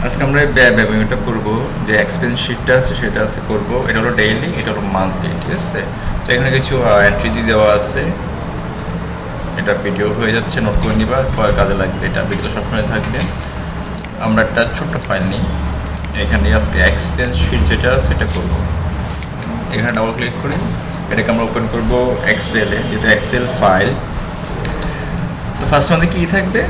আজকে আমরা ব্যবহারটা করব যে এক্সপেন্স শিটটা আছে সেটা আছে করব। এটা হলো ডেইলি, এটা হলো মান্থলি, ঠিক আছে। তো এখানে কিছু এন্ট্রি দিয়ে দেওয়া আছে, এটা ভিডিও হয়ে যাচ্ছে, নোট করে নিবা, পরে কাজে লাগবে। এটা ভিডিও সবসময় থাকবে। আমরা একটা ছোট্ট ফাইল নিই, এখানে আজকে এক্সপেন্স শিট যেটা আছে সেটা করব। এখানে ডাবল ক্লিক করে এটাকে আমরা ওপেন করব এক্সেলে, যেটা এক্সেল ফাইল। তো ফার্স্ট আমাদের কী থাকবে,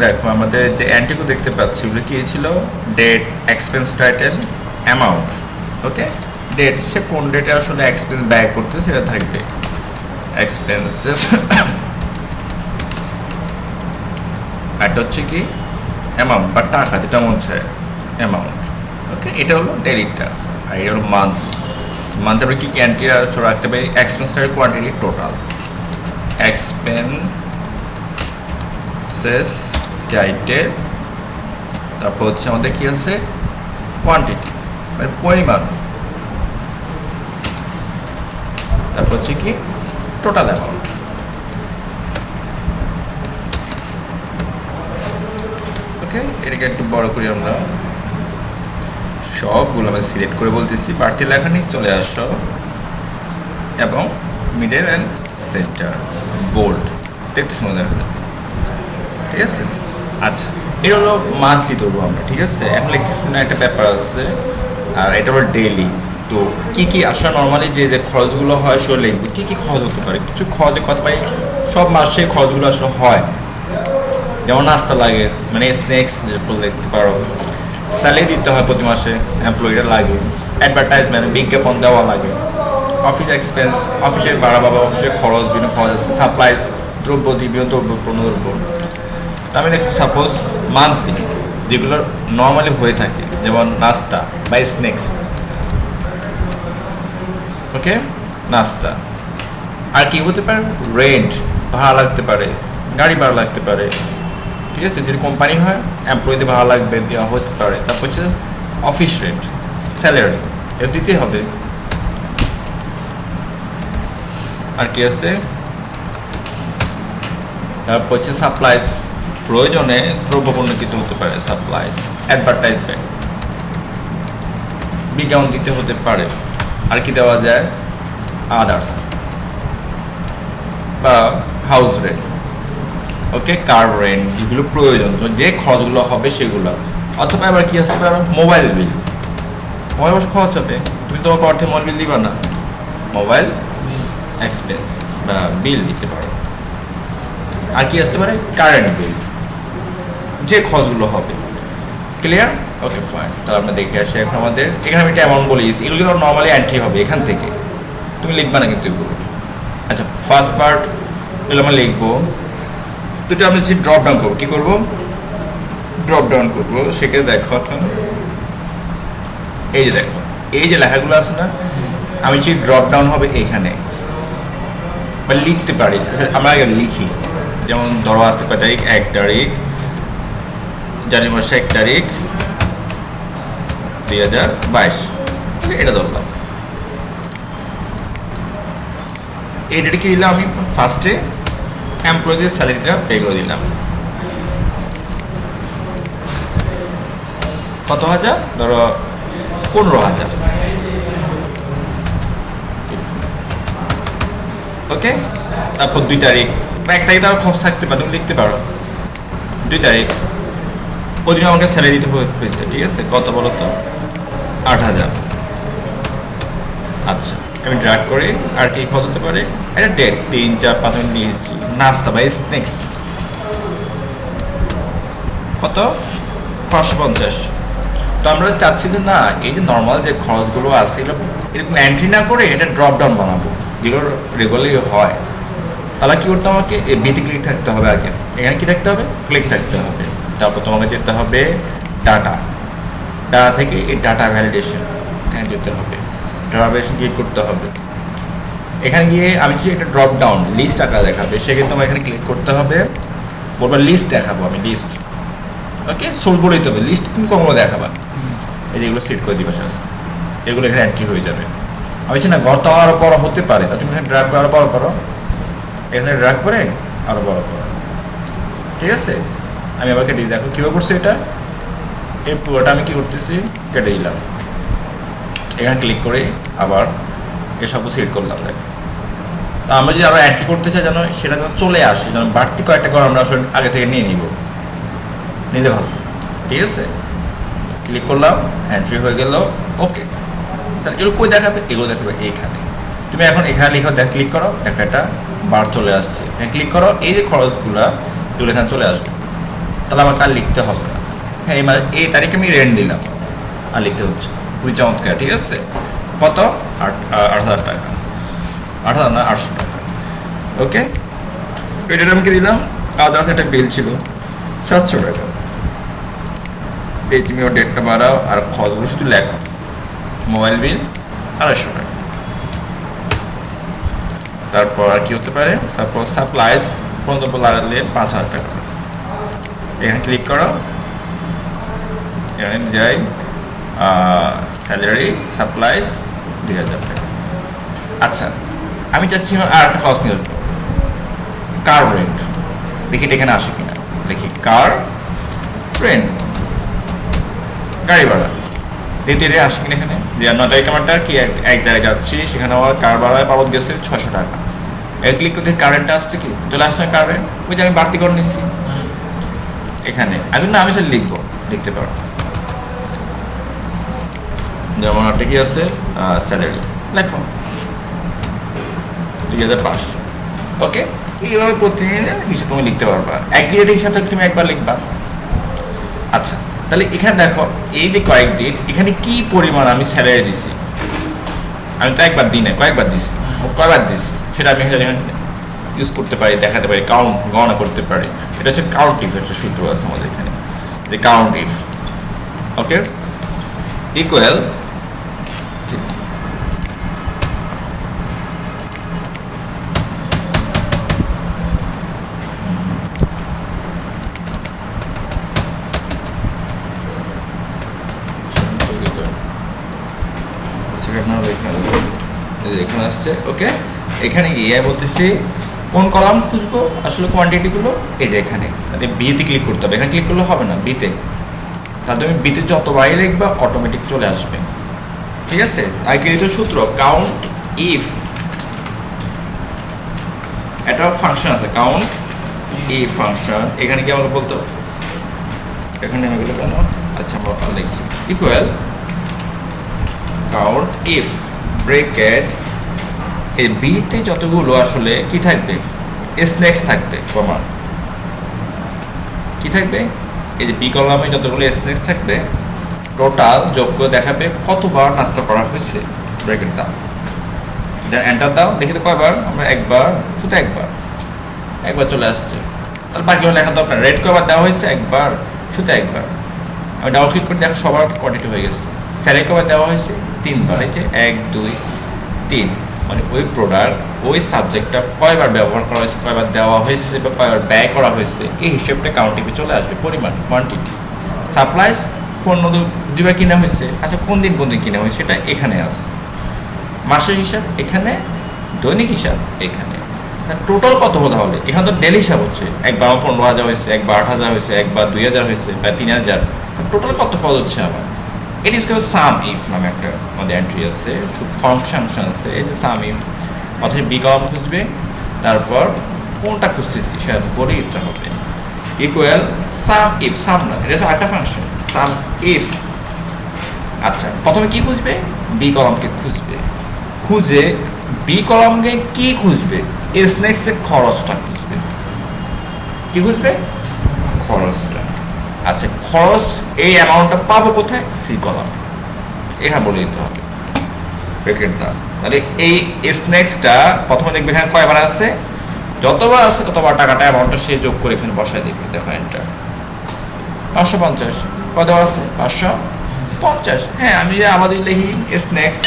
দেখো আমাদের যে অ্যান্টিগুলো দেখতে পাচ্ছি ওগুলো কী ছিল, ডেট, এক্সপেন্স টাইটেল, অ্যামাউন্ট। ওকে, ডেট সে কোন ডেটে আসলে এক্সপেন্স ব্যয় করতে সেটা থাকবে, এক্সপেন্সেস। এটা হচ্ছে কি অ্যামাউন্ট বা টাকা, যেটা মনে হচ্ছে অ্যামাউন্ট। ওকে, এটা হলো ডেলিটা, আর এটা হলো মান্থলি। মান্থলি আমরা কী এন্ট্রি রাখতে পারি, expense quantity total, expenses title, তারপর হচ্ছে আমাদের কি আছে কোয়ান্টিটি মানে পরিমাণ, তারপর হচ্ছে কি টোটাল অ্যামাউন্ট। ওকে, এটাকে একটু বড় করি আমরা, সবগুলো আমরা সিলেক্ট করে বলতেছি বাড়তি লেখা নিয়ে চলে আসো, এবং মিডল অ্যান্ড সেন্টার বোল্ড, দেখতে সুন্দর দেখা যাবে, ঠিক আছে। আচ্ছা, এটা হলো মান্থলি ধরবো আমরা, ঠিক আছে। এখন লিখতেছি না, একটা ব্যাপার আছে, আর এটা হলো ডেইলি। তো কী কী আসলে নর্মালি যে যে খরচগুলো হয় সেগুলো লিখবো, কী কী খরচ হতে পারে, কিছু খরচে কত পারি, সব মাসে খরচগুলো আসলে হয়, যেমন নাস্তা লাগে, মানে স্ন্যাক্স লিখতে পারো, স্যালারি দিতে হয় প্রতি মাসে, এমপ্লয়িরা লাগে, অ্যাডভার্টাইজমেন্ট বিজ্ঞাপন দেওয়া লাগে, অফিস এক্সপেন্স, অফিসের ভাড়া বাবা, অফিসের খরচ, বিভিন্ন খরচ আছে, সাপ্লাইজ, দ্রব্য বিভিন্ন দ্রব্য পণ্যদ্রব্য। তো আমি দেখি সাপোজ মান্থলি যেগুলো নর্মালি হয়ে থাকে, যেমন নাস্তা বা স্ন্যাক্স। ওকে, নাস্তা। আর কি হতে পারে, রেন্ট, ভাড়া লাগতে পারে, গাড়ি ভাড়া লাগতে পারে, ঠিক আছে। যদি কোম্পানি হয় এমপ্লয়িদের ভাড়া লাগবে, দেওয়া হতে পারে। তারপর হচ্ছে অফিস রেন্ট, স্যালারি, এটা দিতেই হবে। আর কি আছে, তারপর হচ্ছে সাপ্লাইজ, প্রয়োজনে দ্রব্যপণ্য দিতে হতে পারে, সাপ্লাইজ, অ্যাডভার্টাইজমেন্ট, বিজ্ঞাপন দিতে হতে পারে। আর কি দেওয়া যায়, আদার্স বা হাউস রেন্ট, ওকে, কার রেন্ট, যেগুলো প্রয়োজন, যে খরচগুলো হবে সেগুলো। অথবা আবার কি আসতে পারে, মোবাইল বিল, মোবাইল বসে খরচ হবে, তুমি তোমার অর্থে মোবাইল বিল দিবা না, মোবাইল এক্সপেন্স বা বিল দিতে পারো। আর কি আসতে পারে, কারেন্ট বিল, যে খরচগুলো হবে। ক্লিয়ার? ওকে ফাইন, তাহলে আমরা দেখে আসি এখন আমাদের এখানে আমি একটা অ্যামাউন্ট বলে দিয়েছি, এগুলো নর্মালি এন্ট্রি হবে এখান থেকে, তুমি লিখবা না কিন্তু এগুলো। আচ্ছা, ফার্স্ট পার্ট এগুলো আমরা লিখবো, দুটো আমরা যে ড্রপ ডাউন করবো, কী করবো, ড্রপ ডাউন করবো। সেক্ষেত্রে দেখো এখন এই যে দেখো, এই যে লেখাগুলো আছে না, আমি যে ড্রপ ডাউন হবে এখানে বা লিখতে পারি, আমরা আগে লিখি। যেমন ধরো আছে কয় তারিখ, 1 তারিখ জানুয়ারি মাসে, 1 তারিখ 2022, এটা ধরলাম। এই ডেটে কি দিলাম, আমি ফার্স্টে এমপ্লয়ীদের স্যালারিটা পে করে দিলাম, কত হাজার, ধরো 15,000। ওকে, তারপর 2 তারিখ বা 1 তারিখ, তারও খরচ থাকতে পারে, তুমি লিখতে পারো 2 তারিখ, ওদিন আমাকে স্যালারি দিতে হয়েছে, ঠিক আছে, কত বলো তো, 8,000। আচ্ছা, আমি ড্রাগ করে আর কি খরচ হতে পারে, এটা ডেট 3, 4, 5 মিনিট নিয়েছি, নাস্তা বা স্ন্যাক্স কত, 550। তো আমরা চাচ্ছি যে না, এই যে নর্মাল যে খরচগুলো আছে এগুলো এরকম এন্ট্রি না করে এটা ড্রপ ডাউন বানাবো, যেগুলো রেগুলারলি হয়। তাহলে কী করতে, আমাকে বিটি ক্লিক থাকতে হবে, আগে এখানে কী থাকতে হবে, ক্লিক থাকতে হবে। তারপর তোমাকে যেতে হবে ডাটা, ডাটা থেকে এই ডাটা ভ্যালিডেশন, এখানে যেতে হবে, ডাটা ভ্যালিডেশন ক্লিক করতে হবে। এখানে গিয়ে আমি যদি একটা ড্রপ ডাউন লিস্ট আকারে দেখাবে, সেক্ষেত্রে তোমার এখানে ক্লিক করতে হবে, বলবো লিস্ট দেখাবো, আমি লিস্ট। ওকে, সোল বলেই হবে, লিস্ট তুমি কখনো দেখাবা, এই যেগুলো সেট করে দিবে শেষ, এগুলো এখানে এন্ট্রি হয়ে যাবে। আমি চাই না ঘরটা আরও বড় হতে পারে, তা তুমি এখানে ড্রাগ করে আরও বড় করো, এখানে ড্রাগ করে আরও বড় করো, ঠিক আছে। আমি আবার কেটে দেখো কীভাবে করছে এটা, এই পুরোটা আমি কি করতেছি, কেটে দিলাম। এখানে ক্লিক করে আবার এসব সিলেক্ট করলাম। দেখো, তো আমরা যদি আরো এন্ট্রি করতে চাই যেন সেটা যেন চলে আসে, যেন বাড়তি কয়েকটা ঘর আমরা আসলে আগে থেকে নিয়ে নিব, নিলে ভালো। ঠিক আছে, ক্লিক করলাম, এন্ট্রি হয়ে গেল। ওকে, তাহলে এগুলো কই দেখাবে? এগুলো দেখাবে এইখানে। তুমি এখন এখানে লিখো, ক্লিক করো, দেখো এটা বার চলে আসছে। হ্যাঁ, ক্লিক করো, এই যে খরচগুলো এগুলো এখানে চলে আসবে। তাহলে আমাকে আর লিখতে হবে না। হ্যাঁ, এই তারিখে আমি রেন্ট দিলাম, আর লিখতে হচ্ছে। খুবই চমৎকার। ঠিক আছে, কত? 8,000 টাকা, 8,000 না 800 টাকা। ওকে, এটা আমি কি দিলাম? আদার্স একটা বিল ছিল 700 টাকা। এই তুমি ওর ডেটটা বাড়াও, আর খরচগুলো শুধু লেখো। মোবাইল বিল 250 টাকা। তারপর আর কি হতে পারে? তারপর সাপ্লাইজ পর্যন্ত লাগালে 5,000 টাকা আছে। এখানে ক্লিক করো, এখানে যাই, স্যালারি সাপ্লাইজ 2,000 টাকা। আচ্ছা, আমি চাচ্ছি আর একটা খরচ নিয়ে আসবো, কার রেন্ট। দেখি এখানে আসে কিনা, দেখি কার রেন্ট, গাড়ি ভাড়া। দ্বিতীয় আসে কিনা এখানে, যে 9 তারিখ আমারটা কি এক জায়গায় যাচ্ছি, সেখানে আমার কার ভাড়ায় বাবদ গেছে 600 টাকা। এর ক্লিক করতে কারেন্টটা আসছে, কি চলে আসছে কার রেন্ট, ওই যে আমি বাড়তি করে নিচ্ছি এখানে। আমি না, আমি সেটা লিখবো, লিখতে পারবো। যেমন একটা কি আছে, স্যালারি লেখো 2,500। ওকে, এইভাবে প্রতিদিন হিসাব তুমি লিখতে পারবা। একই রেটের সাথে তুমি একবার লিখবা। আচ্ছা, তাহলে এখানে দেখো, এই যে কয়েকদিন এখানে কি পরিমাণ আমি স্যালারি দিছি, আমি তো একবার দিই না, কয়েকবার দিছি, কয়বার দিছি সেটা আমি এখানে ইউজ করতে পারি, দেখাতে পারি, কাউন্ট গণনা করতে পারি। এটা হচ্ছে কাউন্ট ইফ একটা সূত্র আছে আমাদের এখানে, যে কাউন্ট ইফ। ওকে, ইকুয়াল এখানে আসছে। ওকে, এখানে গিয়ে বলতেছি কোন কলাম খুঁজবো আসলে, কোয়ান্টিটিগুলো এই যে এখানে বিতে ক্লিক করতে হবে। এখানে ক্লিক করলে হবে না, বিতে। তাহলে তুমি বিতে যতবারই লিখবা অটোমেটিক চলে আসবে। ঠিক আছে, আগে তো সূত্র কাউন্ট ইফ, একটা ফাংশন আছে কাউন্ট ইফ ফাংশন। এখানে কি আমরা বলতো, এখানে আমি এগুলো কেন, আচ্ছা আমরা লিখছি ইকুয়াল কাউন্ট ইফ ব্রেকেট, এই বিতে যতগুলো আসলে কি থাকবে, স্ন্যাক্স থাকবে, কমা কি থাকবে, এই যে বি কলামে যতগুলো স্ন্যাক্স থাকবে টোটাল যোগ করে দেখাবে কতবার নাস্তা করা হয়েছে, ব্রেকেট দাও, দেন এন্টার দাও। দেখি তো কয়বার, আমরা একবার, শুধু একবার চলে আসছে। তাহলে বাকিগুলো লেখা দরকার। রেড কয়বার দেওয়া হয়েছে, একবার, শুধু একবার। আমি ডাবল ক্লিক করে দেখো সবার কোয়ান্টিটি হয়ে গেছে। স্যালারি কয়বার দেওয়া হয়েছে, 3বার। এই যে 1 2 3, মানে ওই প্রোডাক্ট ওই সাবজেক্টটা কয়বার ব্যবহার করা হয়েছে, কয়বার দেওয়া হয়েছে বা কয়বার ব্যয় করা হয়েছে, এই হিসেবটা কাউন্টিংয়ে চলে আসবে। পরিমাণ, কোয়ান্টিটি। সাপ্লাইজ পণ্য 2বার কিনা হয়েছে, আচ্ছা কোন দিন কিনা হয়েছে সেটা এখানে আছে। মাসের হিসাব এখানে, দৈনিক হিসাব এখানে। টোটাল কত হতে হবে, এখানে তো ডেলি হিসাব হচ্ছে, একবার 15,000 হয়েছে, একবার 8,000 হয়েছে, একবার 2,000 হয়েছে, বা 3,000। টোটাল কত খরচ হচ্ছে আমার, it is call some if নামে একটা আমাদের এন্ট্রি আছে, ফাংশন আছে। এই যে সাম ইফ, অথবা বি কলাম খুঁজবে, তারপর কোনটা খুঁজতেছি সেটা বলে দিতে হবে। ইকুয়াল সাম ইফ, সাম না, এটা হচ্ছে একটা ফাংশন, সাম ইফ। আচ্ছা, প্রথমে কি খুঁজবে, বি কলামকে খুঁজবে। খুঁজে বি কলামকে কি খুঁজবে, স্ন্যাক্সের খরচটা খুঁজবে। কি খুঁজবে, খরচটা। আচ্ছা, খরচ এই অ্যামাউন্টটা পাবো কোথায়, সি কলামে। এটা বলে দিতে হবে, ব্রেকেট দাও। তাহলে এই স্ন্যাক্সটা প্রথমে দেখবে এখানে কয়বার আছে, যতবার আছে ততবার টাকাটা অ্যামাউন্টটা সে যোগ করে এখানে বসায় দেবে। দেখো এন্টার, 550। কয়বার আছে, 550। হ্যাঁ, আমি যে আমাদের লিখি স্ন্যাক্স,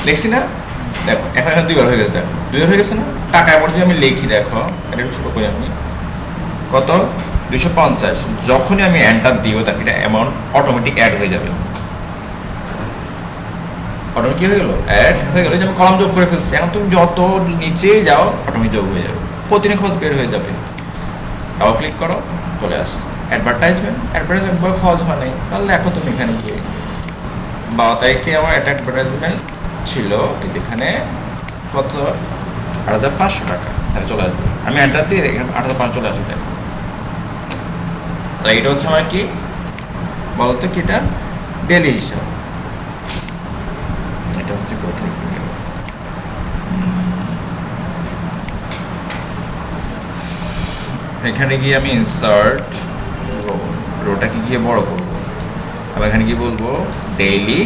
লিখছি না, দেখো এখানে 2বার হয়ে গেছে। দেখো 2বার হয়ে গেছে না, টাকা অ্যামাউন্ট যদি আমি লিখি, দেখো এটা একটু ছোটো করে, আমি কত, 250। যখনই আমি এন্টার দিব, দেখো এটা অ্যামাউন্ট অটোমেটিক অ্যাড হয়ে যাবে। অটোমেটিক কি হয়ে গেল, অ্যাড হয়ে গেল। যে আমি কলাম যোগ করে ফেলছি, এখন তুমি যত নিচে যাও অটোমেটিক যোগ হয়ে যাবে, প্রতিদিন খরচ বের হয়ে যাবে। ডাবল ক্লিক করো, চলে আস অ্যাডভার্টাইজমেন্ট বড় খরচ হয় নাই, তাহলে লেখো তুমি এখানে গিয়ে 12 তারিখে আমার একটা অ্যাডভার্টাইজমেন্ট ছিল, এই যেখানে কত 8,500 টাকা, তাহলে চলে আসবে। আমি অ্যাড্রেস দিয়ে এখানে 8,500 চলে আসবে। তাই এটা হচ্ছে আমার কি বলতো কি, এটা ডেলি হিসাব। এটা হচ্ছে কোথায় এখানে গিয়ে আমি ইনসার্ট রোটাকে গিয়ে বড় করবো, আমি এখানে গিয়ে বলবো ডেইলি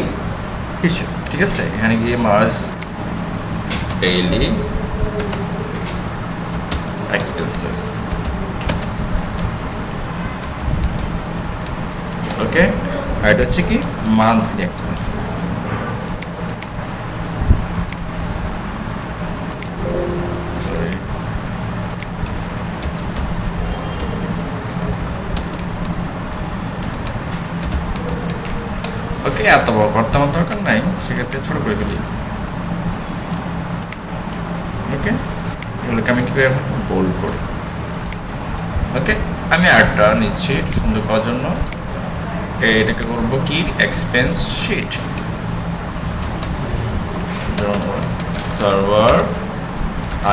হিসাব, ঠিক আছে। এখানে গিয়ে মার্জ ডেইলি এক্সপেন্সেস, ওকে। আর এটা হচ্ছে কি মান্থলি এক্সপেন্সেস, সরি ওকে। এত বড় করতে আমার দরকার নাই, সেক্ষেত্রে ছোট করে ফেলি, ওকে। এগুলোকে আমি কি করে বোল্ড করি, ওকে। আমি আরটা নিচ্ছি সুন্দর করার জন্য, এটাকে করবো কি expense sheet, server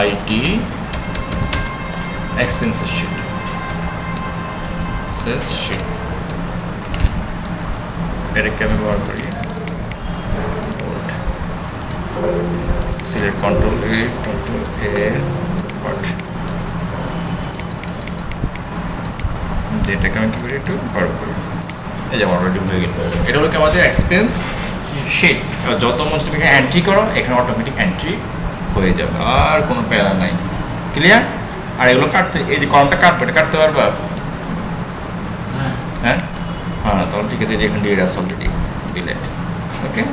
IT expenses sheet, sheet. এটাকে আমি ব্যবহার করি সিলেক্ট কন্ট্রোল এ এটাকে আমি কি করি একটু বড় করি, এই যে অলরেডি হয়ে গেল। এটা হলো কি আমাদের এক্সপেন্স শিট। যত মঞ্চ তুমি এন্ট্রি করো এখানে অটোমেটিক এন্ট্রি হয়ে যাবে, আর কোনো প্যারা নাই, ক্লিয়ার। আর এগুলো কাটতে, এই যে কলমটা কাটবে, এটা কাটতে পারবা? হ্যাঁ হ্যাঁ, তাহলে ঠিক আছে, যে এখানে ডিলেট আছে অলরেডি, ডিলেট, ওকে।